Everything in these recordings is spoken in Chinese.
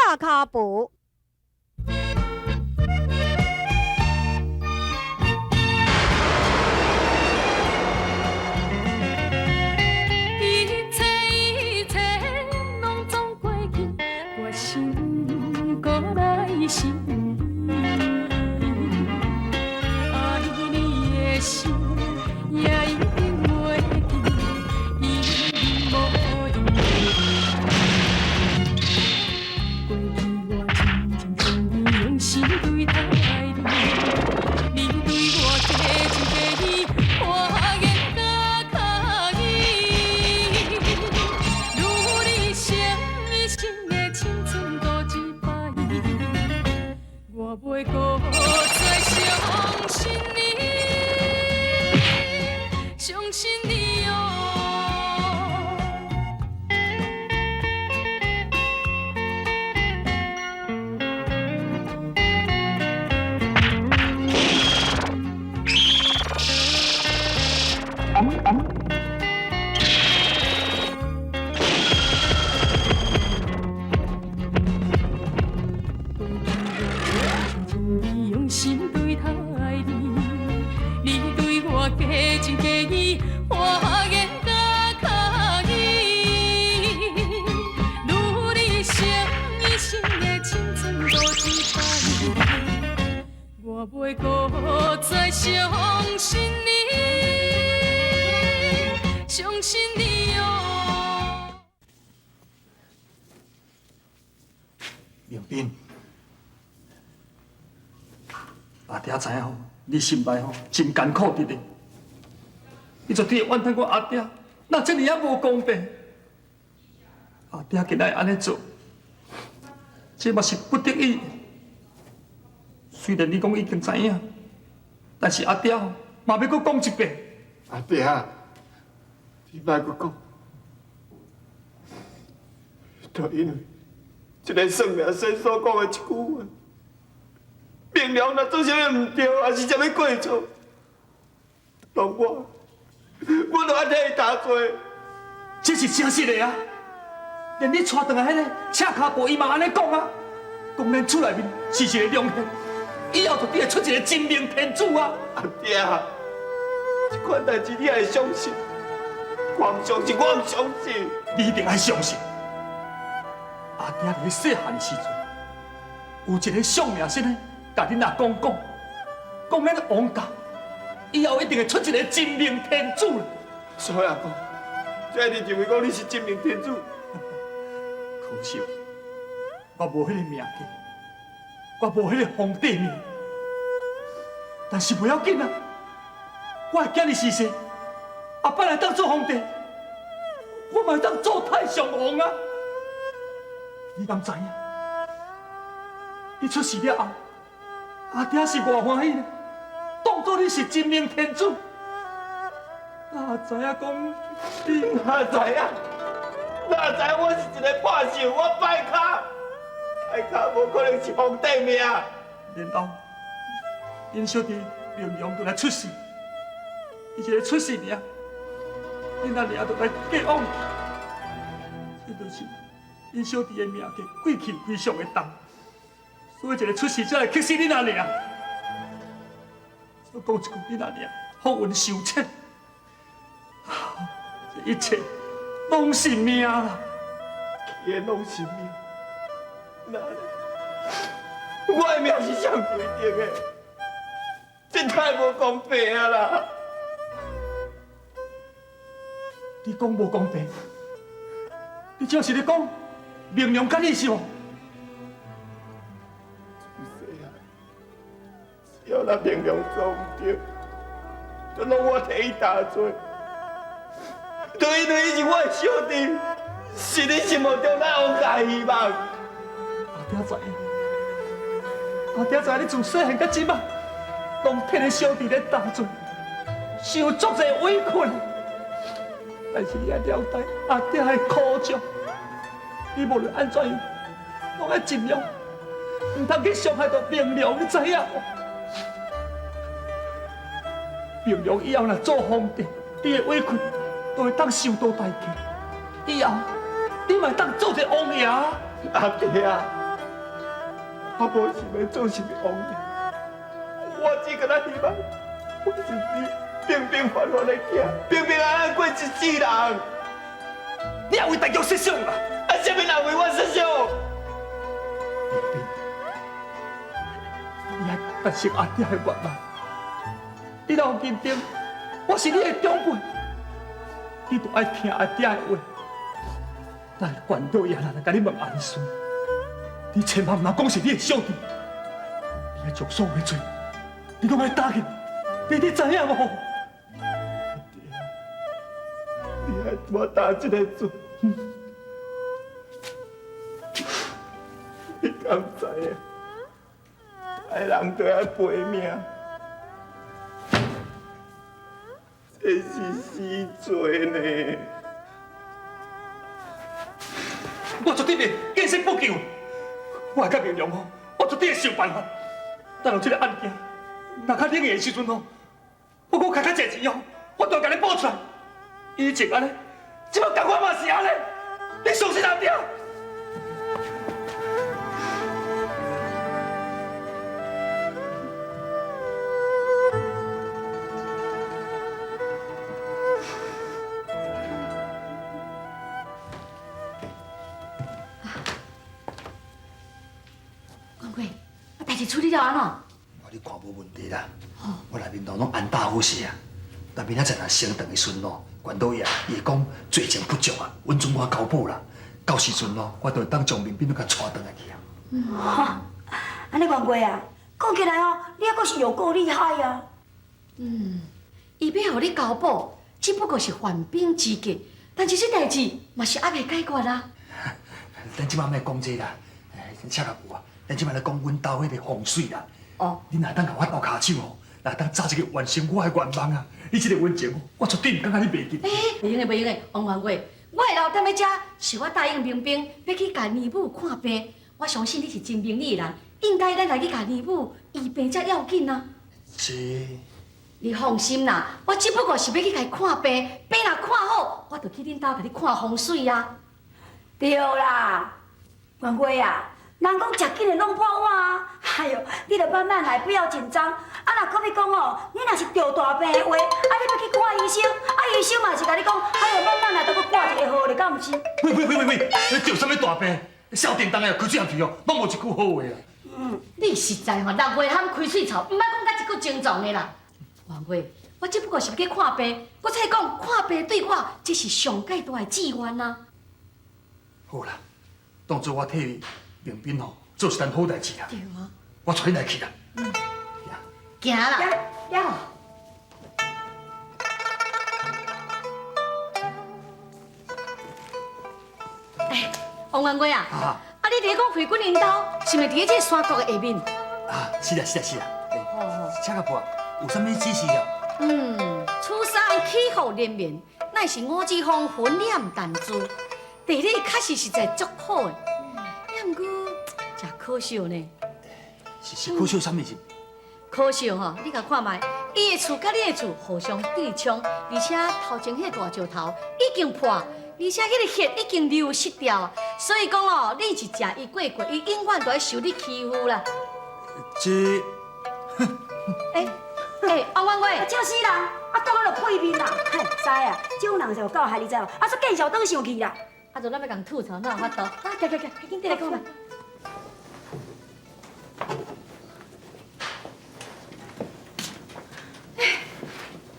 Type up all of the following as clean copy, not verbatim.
恰卡步。心爱你的心也一定袂记，已无定。过去我真真正正用心对待你，你对我假情假意，我言甲卡意。如你伤心的青春多一摆。我袂搁再相信你，相信你哦。心对待你，你对我假情假意，我言甲卡意。如你伤心的青春多一摆，我袂搁再相信你，相信你哦。明斌。阿爹知影吼，你心内吼真艰苦的咧，你绝对会怨叹我阿爹，哪这尔啊无公平？阿爹今仔安尼做，这嘛是不得已。虽然你讲已经知影，但是阿爹吼嘛要搁讲一遍。阿爹，你莫搁讲，就因为这个算命先所讲的一句话。明了，若做啥物唔对，还是啥物过错，当我就安尼打做。这是真实的啊！连你带回来迄个赤脚步，伊嘛安尼讲啊，讲咱厝内面是一个良县，以后就必会出一个真命天子啊！阿爹，这款代志你也会相信？我唔相信，我唔相信。你一定爱相信。阿爹伫细汉的时阵，有一个相命先生。甲恁阿公讲咱王家以后一定会出一个真命天子。所以阿公，这一定认为讲你是真命天子。可惜我无迄个命格，我无迄个皇帝命。但是不要紧啊，我的囝儿是谁？阿爸来当做皇帝，我嘛当做太上皇啊！你敢知影？你出事了后。阿爹是偌欢喜呢，当作你是真命天子。哪知影讲你哪知影我是一个破手，我歹脚无可能是皇帝命。然后，因小弟明良就来出事，伊一个出事尔，因阿娘就来嫁往，这就是因小弟的命格贵气贵上的重。所以一个出事才会克死恁阿娘。再讲一句，恁阿娘福运受谴，这一切拢是命啦，也拢是命。那我的命是谁规定的？这太无公平啊啦！你讲无公平，你就是咧讲明良甲你是无？只要咱明良做唔对，就拢我替伊担罪。就因为伊是我的小弟，是你心目中咱王家希望。阿爹知影，阿爹知影你自细汉到即摆，拢替你小弟咧担罪，受足侪委屈。但是你要了解阿爹的苦衷，你无论安怎样，拢要尽量，唔通去伤害到明良，你知影无？明良以后若做皇帝，你的委屈都会当受到代价。以后你嘛当做一个王爷。阿爹啊，我无想要做什么王爷，我只敢希望我是你平平凡凡的囝，平平安安过一世人。你也为大家设想啦！啊，什么人为我设想？你爱达成阿爹的愿望。你若有认定我是你的长辈，你就爱听阿爹的话。但管道爷若来甲你问安顺，你千万唔通讲是你的小弟，你爱将所有的罪，你拢爱答应，你知影无？你爱我担这个罪，你敢知影？爱人都要赔命，这是死罪呢。我绝对袂见死不救。我会甲明良我绝对会想办法。等到这个案件若较冷硬的时阵我开较侪钱我就甲你报出来。以前安尼，即摆同我嘛是安尼，你相信阿爹？代志处理了安怎？你看无问题啦，我内面都拢安大好势啊。但明仔载若升长的时阵管道爷伊会讲罪证不足啊，稳准我交保啦。到时阵我就会当将民兵都甲带倒来去啊。安尼元贵啊，讲起来你还阁是有够厉害啊。伊要互你交保，只不过是缓兵之计，但是这代志嘛是还未解决啦。咱即摆莫讲这啦，请阿婆啊。咱即摆来讲阮兜迄个风水啦。你若当甲我斗骹手若当早一个完成我的愿望啊！你这个温情我绝对唔敢甲你袂记。袂用的，袂用的，王元贵，我会留踮在遮，是我答应明兵要去甲二母看病。我相信你是真明理的人，应该咱来去甲二母医病才要紧啊。是。你放心啦，我只不过是要去甲伊看病，病若看好，我就去恁兜甲你看风水啊。对啦，元贵啊。人讲食紧的拢破碗啊！哎呦，你着慢慢来，不要紧张。若可比讲你若是着大病的话，你要去看医生，医生嘛是甲你讲，哎呦，慢慢来，都搁挂一个号咧，敢毋是？喂，你着什么大病？少叮当的开水含水拢无一句好话啦。你实在6月喊开水槽，毋捌讲甲一句精壮的啦。元贵，我只不过是要去看病，我才讲看病对我这是上界大的志愿啊。好啦，当作我替你。明斌做一件好代志啊！对啊，我带你来去啦。行啦，行。王元贵啊，你伫咧讲回军领导，是毋是伫咧这个山谷的下面？是啊。请阿婆，有啥物指示了？此山气候连绵，乃是五子峰分染弹珠，地理确实实在足好的。毋过，真可惜呢。是可惜啥物事？可惜你甲看卖，伊的厝甲你的厝互相对冲，而且头前迄大石头已经破，而且迄个血已经流失掉，所以讲你一食伊过，伊永远都会受你欺负啦。这，王元贵，笑死人，倒来就屁面啦！嘿，知啊，这种人就有够害你知无？说见笑倒上去啦！就咱要共吐槽，哪有法度？行，赶紧进来讲啦。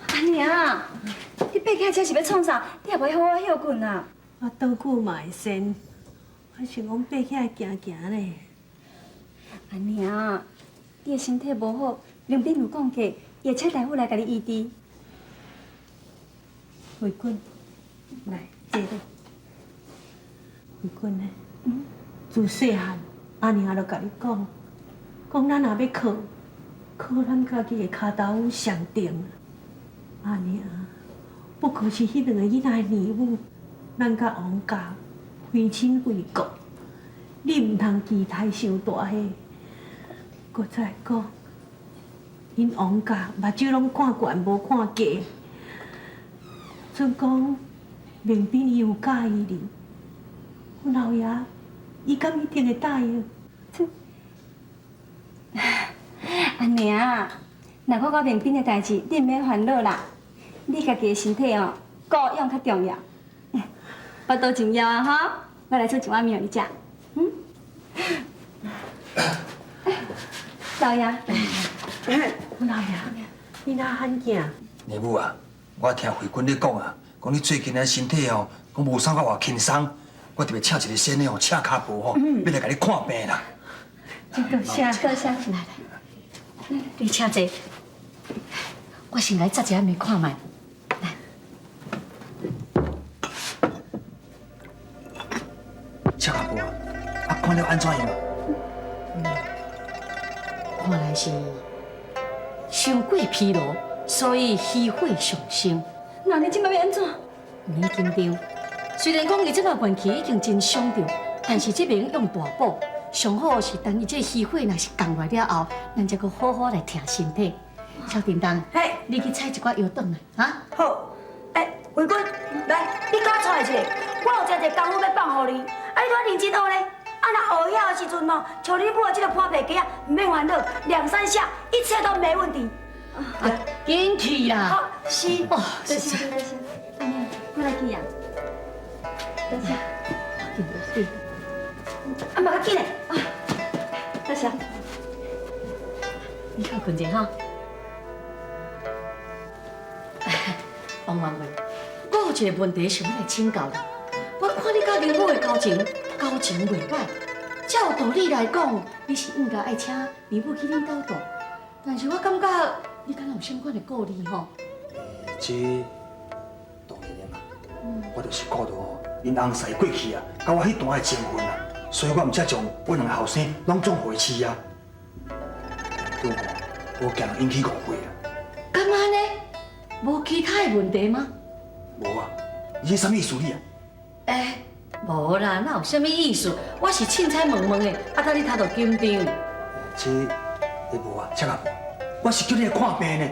阿娘，你爬起车是要创啥？你也袂好好休困啊！我倒久嘛会先，我想讲爬起来行行咧。阿娘，你的身体无好，林斌有讲过，伊会请大夫来甲你医治。慧君，来坐咧。慧君呢？自细汉，阿娘就甲你讲，咱若要靠咱家己的骹头上定。阿娘，不过是迄2个囡仔的年母，咱甲王家非亲非故，你唔通期待伤大个。搁再讲，因王家目睭拢看悬无看低，准讲明斌伊有介意你。阮老爷，伊敢一定会答应？安尼啊，若我面边的代志，你毋免烦恼啦。你家己的身体哦，顾养较重要。我倒真要啊哈，我来做一碗面你食。老爷，老爷，你哪罕囝？二母啊，我听慧君咧讲啊，讲你最近的身体哦，讲无啥个偌轻松，我特别请一个先生哦，请脚步吼，要来甲你看病啦。真多谢，多谢。来，你请坐。我先来扎一下面看卖。来，请脚步啊，啊，看了安怎样？看来是伤过疲劳，所以虚火上升。那你即摆要安怎？免紧张，虽然讲伊即摆运气已经真伤着，但是这边用大补，上好是等伊这虚火若是降落了后，咱才阁好好来听身体。小叮当，嘿，你去采一寡药转来，啊？好。慧君，来，你甲我带一个，我有真侪功夫要放互你，啊，你拄认真学咧。啊，若学晓的时阵哦，像你母的这个破皮鸡啊，唔免烦恼，2、3下，一切都没问题。啊，紧去啦！好，是。哦，多谢多谢，安尼，我来去啊。多谢。紧着水。啊，莫较紧嘞。啊，多谢。你较困者哈。王万伟，我有一个问题想要来请教你。我看你甲林母的交情袂歹，照道理来讲，你是应该爱请林母去恁兜住。但是我感觉你敢若有相关的顾虑吼。这当然的嘛，我就是顾到吼，因翁婿过去啊，甲我迄段的情分啊，所以我毋才将阮两个后生拢总回去啊。对吼，无惊引起误会啊。干嘛呢？无其他的问题吗？无啊，你什么意思你啊？无啦，哪有啥物意思？我是凊彩问问的，啊，等你踏到紧张。这你无啊，请啊，我是叫你来看病呢。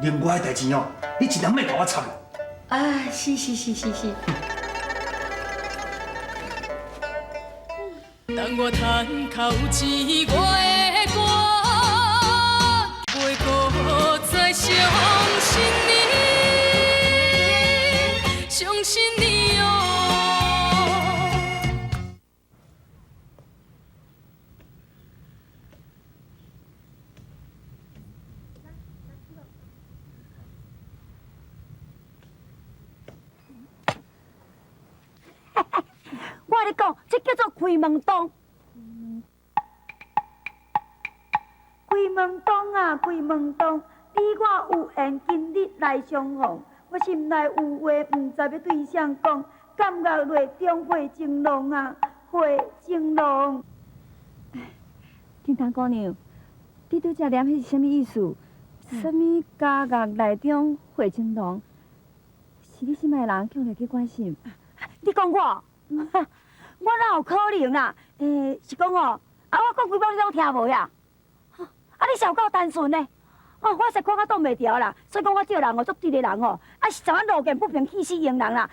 另外的代志哦，你尽量莫甲我插啦。是。当我叹口一我的歌，袂搁再相信你，相信你哦。我跟你讲，这叫做开门洞。开门洞啊，开门洞，你我有缘今日来相逢。我心内有话，唔知要对谁讲，感觉泪中会情浓啊，会情浓。天堂姑娘，你拄则念迄是啥物意思？啥物家乐内中会情浓？是你心爱的人向你去关心？你讲我？我哪有可能啦？是讲哦，我讲几摆你拢听无呀？你是有够单纯呢？我实看甲挡袂牢啦，所以讲我这个人足直的人哦，是怎啊路见不平气死人人啦？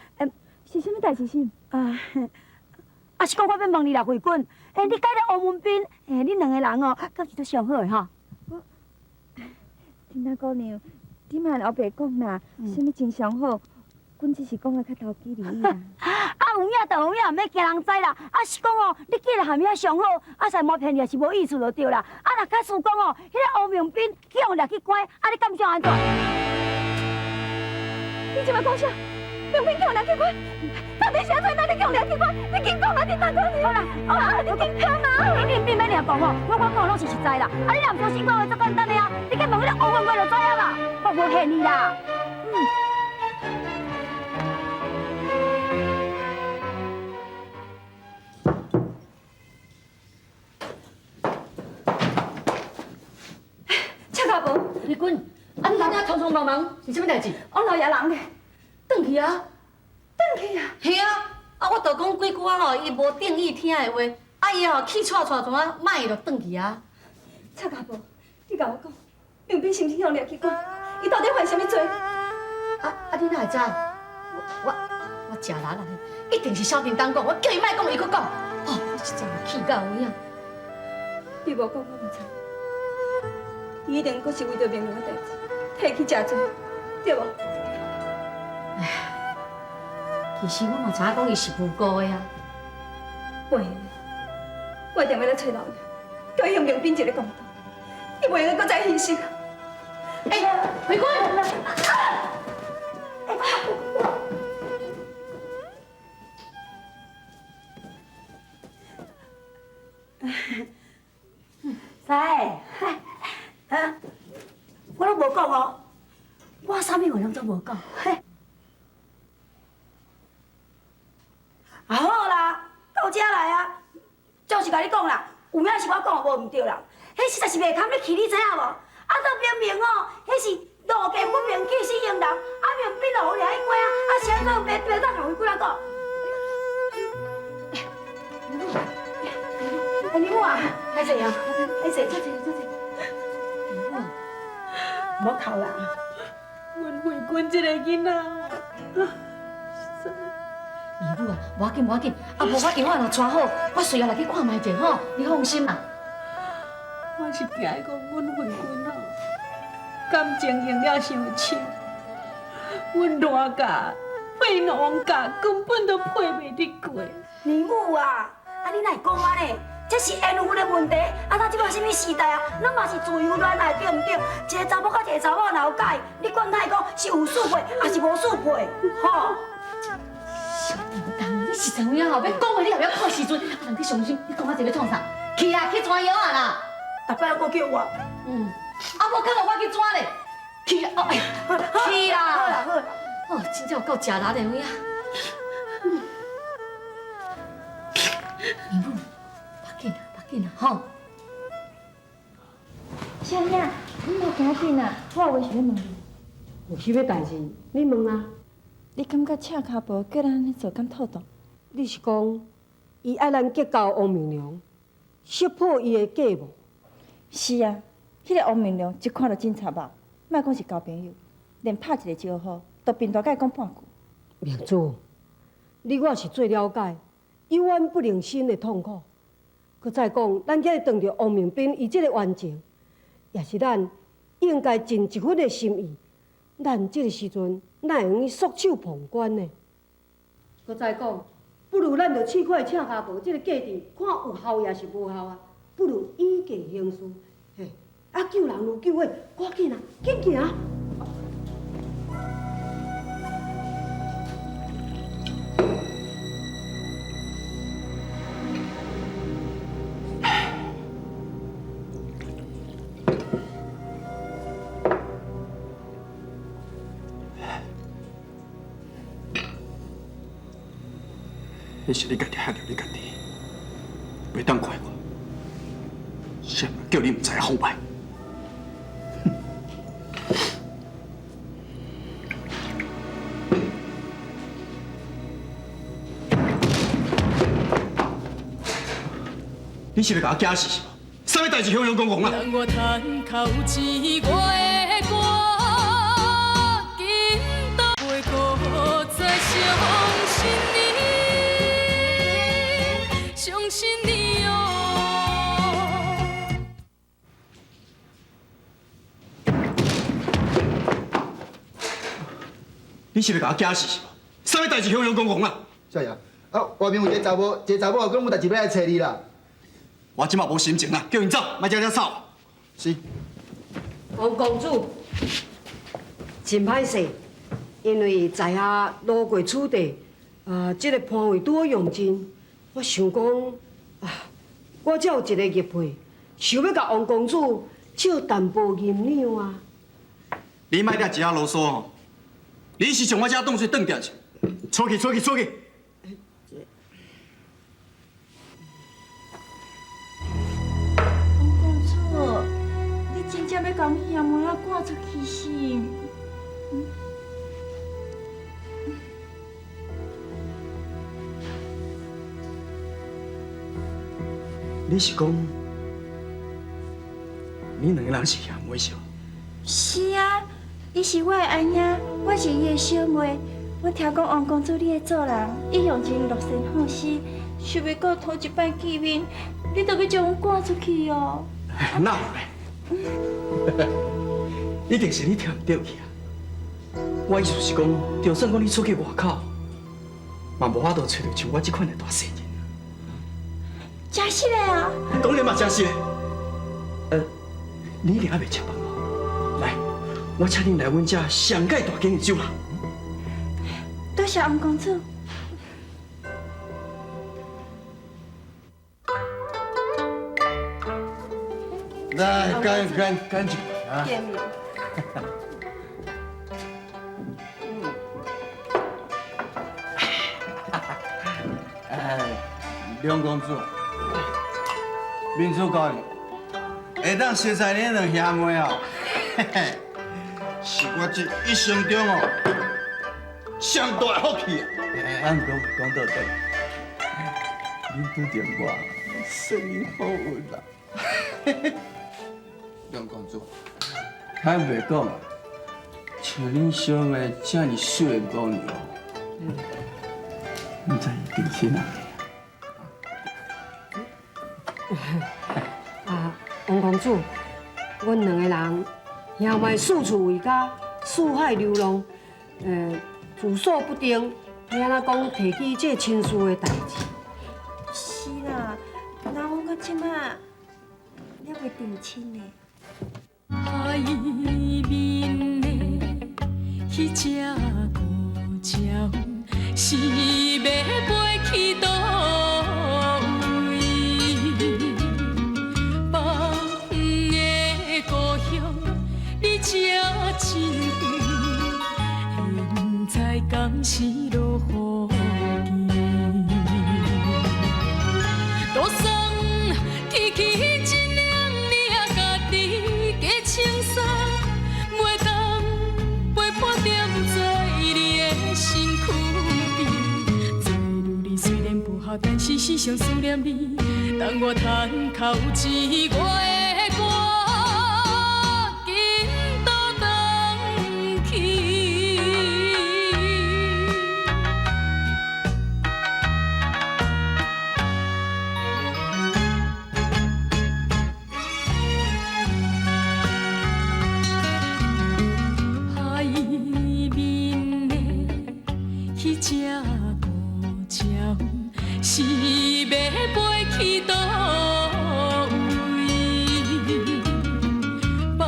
是啥物代志是？是讲我要问你啦，慧君，你介咧王文斌，恁两个人哦，敢是都上好的哈？听咱姑娘，你莫后白讲啦，啥物真上好？阮只是讲个较投机而已啦。有影就有影，毋免惊人知啦。是讲哦，你既然含遐上好，才莫骗你，是无意思就对啦。若假使讲哦，迄个欧明斌去用掠去关，你敢想安怎？你即摆讲啥？明斌去用掠去关？到底是安怎？哪里去用掠去关？你紧讲啦，你大哥你好啦，你紧讲嘛！你明斌要掠讲哦，我讲拢是实在啦。你若唔相信我话，足简单的啊，你去问迄个欧文贵就知影啦。我无骗你啦。慧君，你今仔匆匆忙忙是啥物代志？我老爷人咧，转去啊！转去啊！系啊！我就讲几句伊无定意听的话，伊气喘喘怎啊，卖就转去啊！蔡家婆，你甲我讲，明斌是毋是向掠去关？伊到底犯啥物罪？你哪会知？我食力啦，一定是小叮当讲，我叫伊莫讲，伊搁讲。我实在气到有影。你无讲我唔知。伊一定阁是为着明良的代志，替去真多，对无？其实我嘛知影讲伊是无辜的啊。袂用，我一定要来找老娘，叫伊向明斌一个公道，伊袂用阁再牺牲。玫瑰，在，我拢无讲哦，我啥物话拢总无讲。啊好啦，到遮来啊，就是甲你讲啦，有影是我讲无毋对啦，迄实在是袂堪你气，你知影无？啊，都明明哦，迄是路见不平气死人人，啊明明路掠迄关啊，啊谁个袂对得同伊几啊个？你母啊，歹势啊，歹势，坐坐。唔好哭啦！阮慧君这个囡仔，姨母啊，无要紧无要紧，啊无我药啊若抓好，我随后来去看卖者吼，你放心啦。我是惊讲阮慧君哦，感情用了伤深，阮烂家配农家根本都配袂得过。你母啊，啊你哪会讲安尼？这是缘分的问题，啊！咱即摆什么时代啊？咱嘛是自由恋爱，对毋对？一个查某甲一个查某若有介，你管他讲是有速配还是无速配，吼？小叮当，你是怎样后要讲话，你后要看时阵，啊！人去伤心，你讲我这要创啥？去啊，去抓药啊啦！逐摆还佫叫我，啊无看到我去抓咧，去啊！哦，去啦！好啦好啦，哦，真正有够食力的位啊！姨母，别紧啦，吼。小影，你莫惊紧啊，我有话想要问你。有啥物代志？你问啊？你感觉赤脚步叫咱安尼做敢妥当？你是讲伊爱咱结交王明良，识破伊的假无？是啊，迄个王明良一看就真插目，莫讲是交朋友，连拍一个招呼都并大概讲半句。明珠，你我是最了解有怨不能伸的痛苦。搁再讲，咱今日当着王明斌伊这个冤情，也是咱应该尽一份的心意。咱这个时阵哪会用去束手旁观呢？搁再讲，不如咱就试看赤脚步这个价值，看有效也是无效啊。不如以计行事，嘿，啊救人如救火，赶紧啊，紧行！迄是你家己害着你家己，袂当怪我。谁叫你唔知好歹？你是来甲我假死是无？啥物代志向阳公公啊？等我赚口钱，我的歌紧都袂搁再相信你，相信你哦。你是来甲我假死是无？啥物代志向阳公公啊？少爷，啊，外面有一个查某，讲有代志要来找你啦。我即马无心情啦，叫因走，莫遮走。是。王公主，真歹势，因为在下路过此地，这个摊位拄好用尽，我想讲，我才有一个业配，想要甲王公主借淡薄银两啊。你莫遐一下啰嗦吼，你是从我遮当作转调去，出去出去出去！王公主，你真正要甲阮兄妹仔赶出去是？你是讲，你两个人是兄妹是无？是啊，伊是我的阿兄，我是伊的小妹。我听讲王公主你会做人，一向真乐善好施，想要到头一摆见面，你就要将阮赶出去哦。哪有嘞？一定是你跳唔对去啊！我意思是讲，就算讲你出去外口，嘛无法度找到像我这款的大善人。真实的啊！当然嘛，真是的。你一定还袂食饭哦。来，我请恁来阮遮上盖大间的酒啦。多谢王公主。来，干酒啊！见面。梁公主，民主教育会当熟悉恁两兄妹哦，是我这一生中哦上大的福气啊！俺讲到底，恁拄着我生意好运啦。梁公主，还袂讲啊，像恁小妹这么水的姑娘，你知伊定去哪里？啊，王公主，阮两个人兄妹四处为家，四海流浪，自所不定，你安怎讲提起这亲事的代志？是啦，那阮到即马还袂定亲呢。海面的迄只孤鸟，是要飞去倒位？北远的故乡，你这真远，现在敢是落雨天？多送天气真凉，你也家己加清爽，袂当陪伴踮在你的身躯边。做女儿虽然不好，但是时常思念你。当我叹口一我的歌，紧倒转去。海面的迄只孤鸟，是要飞去倒位？北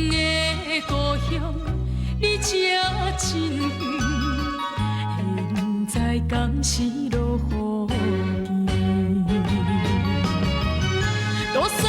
远的故乡，你这真远，现在敢是落雨天？多少